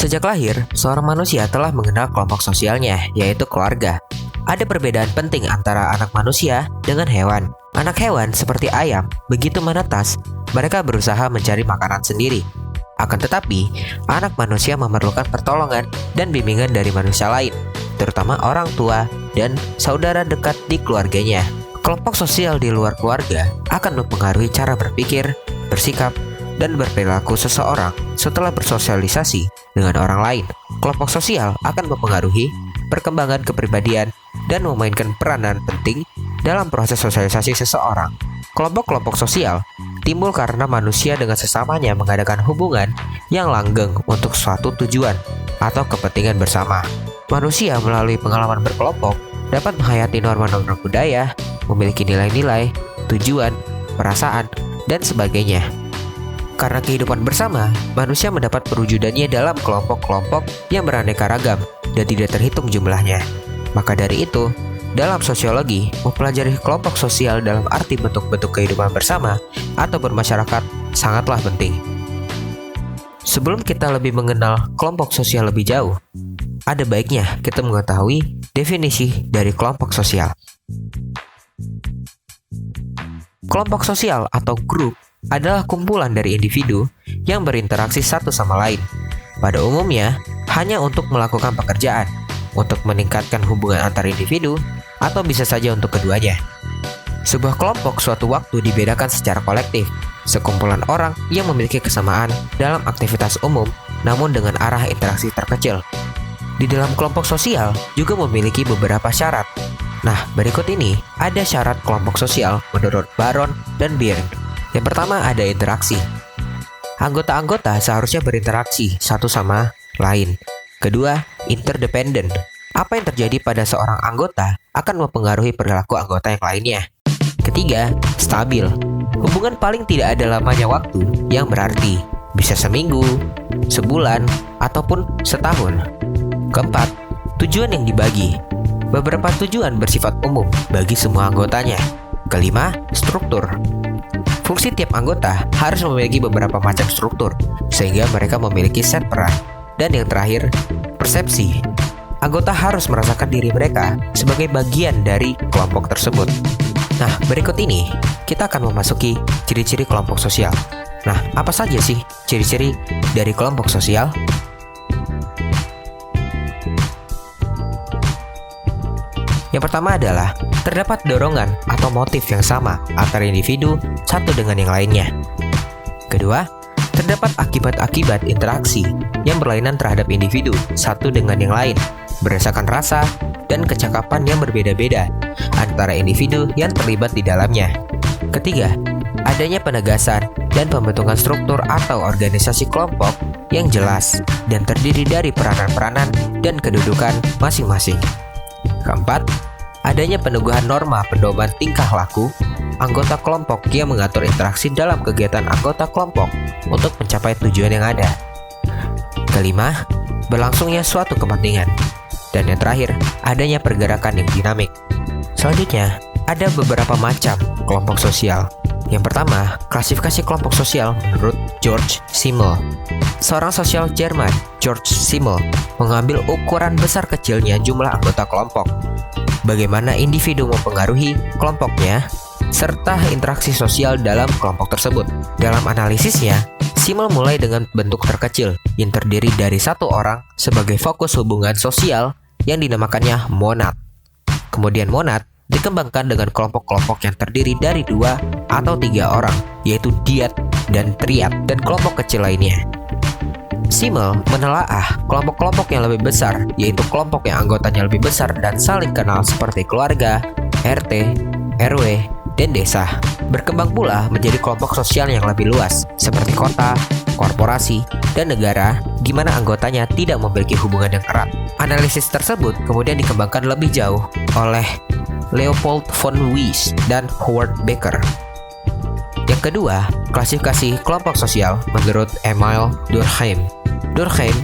Sejak lahir, seorang manusia telah mengenal kelompok sosialnya, yaitu keluarga. Ada perbedaan penting antara anak manusia dengan hewan. Anak hewan seperti ayam, begitu menetas, mereka berusaha mencari makanan sendiri. Akan tetapi, anak manusia memerlukan pertolongan dan bimbingan dari manusia lain, terutama orang tua dan saudara dekat di keluarganya. Kelompok sosial di luar keluarga akan mempengaruhi cara berpikir, bersikap, dan berperilaku seseorang setelah bersosialisasi dengan orang lain. Kelompok sosial akan mempengaruhi perkembangan kepribadian dan memainkan peranan penting dalam proses sosialisasi seseorang. Kelompok-kelompok sosial timbul karena manusia dengan sesamanya mengadakan hubungan yang langgeng untuk suatu tujuan atau kepentingan bersama. Manusia melalui pengalaman berkelompok dapat menghayati norma-norma budaya, memiliki nilai-nilai, tujuan, perasaan, dan sebagainya. Karena kehidupan bersama, manusia mendapat perwujudannya dalam kelompok-kelompok yang beraneka ragam dan tidak terhitung jumlahnya. Maka dari itu, dalam sosiologi, mempelajari kelompok sosial dalam arti bentuk-bentuk kehidupan bersama atau bermasyarakat sangatlah penting. Sebelum kita lebih mengenal kelompok sosial lebih jauh, ada baiknya kita mengetahui definisi dari kelompok sosial. Kelompok sosial atau grup adalah kumpulan dari individu yang berinteraksi satu sama lain. Pada umumnya, hanya untuk melakukan pekerjaan, untuk meningkatkan hubungan antar individu, atau bisa saja untuk keduanya. Sebuah kelompok suatu waktu dibedakan secara kolektif, sekumpulan orang yang memiliki kesamaan dalam aktivitas umum, namun dengan arah interaksi terkecil. Di dalam kelompok sosial juga memiliki beberapa syarat. Nah, berikut ini ada syarat kelompok sosial menurut Baron dan Byrne. Yang pertama ada interaksi. Anggota-anggota seharusnya berinteraksi satu sama lain. Kedua, interdependent. Apa yang terjadi pada seorang anggota akan mempengaruhi perilaku anggota yang lainnya. Ketiga, stabil. Hubungan paling tidak ada lamanya waktu yang berarti bisa seminggu, sebulan, ataupun setahun. Keempat, tujuan yang dibagi. Beberapa tujuan bersifat umum bagi semua anggotanya. Kelima, struktur. Fungsi tiap anggota harus memiliki beberapa macam struktur, sehingga mereka memiliki set peran. Dan yang terakhir, persepsi. Anggota harus merasakan diri mereka sebagai bagian dari kelompok tersebut. Nah, berikut ini kita akan memasuki ciri-ciri kelompok sosial. Nah, apa saja sih ciri-ciri dari kelompok sosial? Yang pertama adalah terdapat dorongan atau motif yang sama antara individu satu dengan yang lainnya. Kedua, terdapat akibat-akibat interaksi yang berlainan terhadap individu satu dengan yang lain, berdasarkan rasa dan kecakapan yang berbeda-beda antara individu yang terlibat di dalamnya. Ketiga, adanya penegasan dan pembentukan struktur atau organisasi kelompok yang jelas dan terdiri dari peranan-peranan dan kedudukan masing-masing. Keempat, adanya peneguhan norma pedoman tingkah laku anggota kelompok yang mengatur interaksi dalam kegiatan anggota kelompok untuk mencapai tujuan yang ada. Kelima, berlangsungnya suatu kepentingan. Dan yang terakhir, adanya pergerakan yang dinamik. Selanjutnya, ada beberapa macam kelompok sosial. Yang pertama, klasifikasi kelompok sosial menurut George Simmel. Seorang sosial Jerman, George Simmel, mengambil ukuran besar kecilnya jumlah anggota kelompok, bagaimana individu mempengaruhi kelompoknya, serta interaksi sosial dalam kelompok tersebut. Dalam analisisnya, Simmel mulai dengan bentuk terkecil yang terdiri dari satu orang sebagai fokus hubungan sosial yang dinamakannya monad. Kemudian monad dikembangkan dengan kelompok-kelompok yang terdiri dari 2 atau 3 orang, yaitu dyad dan triad, dan kelompok kecil lainnya. Simmel menelaah kelompok-kelompok yang lebih besar, yaitu kelompok yang anggotanya lebih besar dan saling kenal seperti keluarga, RT, RW, dan desa. Berkembang pula menjadi kelompok sosial yang lebih luas, seperti kota, korporasi, dan negara, di mana anggotanya tidak memiliki hubungan yang erat. Analisis tersebut kemudian dikembangkan lebih jauh oleh Leopold von Weiss dan Howard Becker. Yang kedua, klasifikasi kelompok sosial menurut Emile Durkheim. Durkheim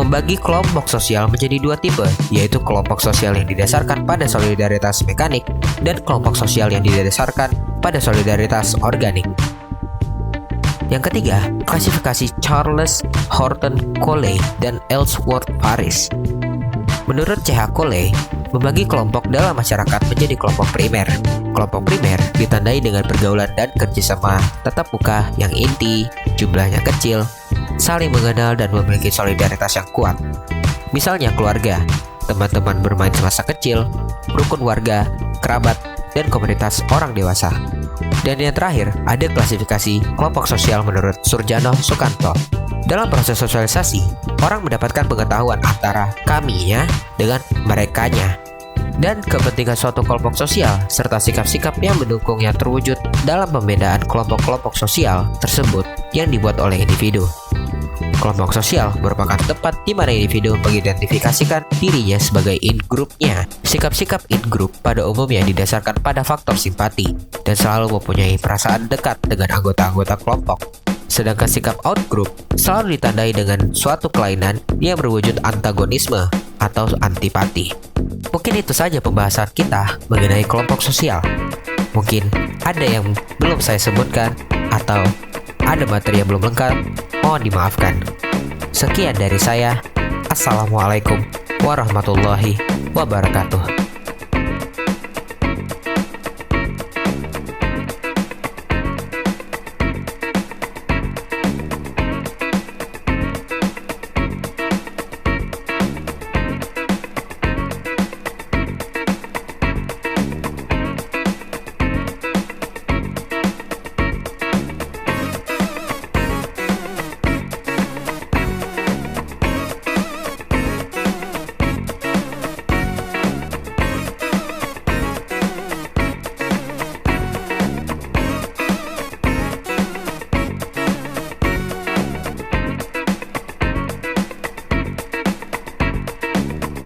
membagi kelompok sosial menjadi 2 tipe, yaitu kelompok sosial yang didasarkan pada solidaritas mekanik dan kelompok sosial yang didasarkan pada solidaritas organik. Yang ketiga, klasifikasi Charles Horton Coley dan Ellsworth Paris. Menurut C.H. Coley, membagi kelompok dalam masyarakat menjadi kelompok primer. Kelompok primer ditandai dengan pergaulan dan kerjasama tatap muka yang inti, jumlahnya kecil, saling mengenal dan memiliki solidaritas yang kuat. Misalnya keluarga, teman-teman bermain semasa kecil, rukun warga, kerabat, dan komunitas orang dewasa. Dan yang terakhir, ada klasifikasi kelompok sosial menurut Surjano Sukanto. Dalam proses sosialisasi, orang mendapatkan pengetahuan antara kaminya dengan merekanya, dan kepentingan suatu kelompok sosial serta sikap-sikap yang mendukungnya terwujud dalam pembedaan kelompok-kelompok sosial tersebut yang dibuat oleh individu. Kelompok sosial merupakan tempat di mana individu mengidentifikasikan dirinya sebagai in-groupnya. Sikap-sikap in-group pada umumnya didasarkan pada faktor simpati dan selalu mempunyai perasaan dekat dengan anggota-anggota kelompok. Sedangkan sikap out-group selalu ditandai dengan suatu kelainan yang berwujud antagonisme atau antipati. Mungkin itu saja pembahasan kita mengenai kelompok sosial. Mungkin ada yang belum saya sebutkan atau ada materi yang belum lengkap, mohon dimaafkan. Sekian dari saya. Assalamualaikum warahmatullahi wabarakatuh.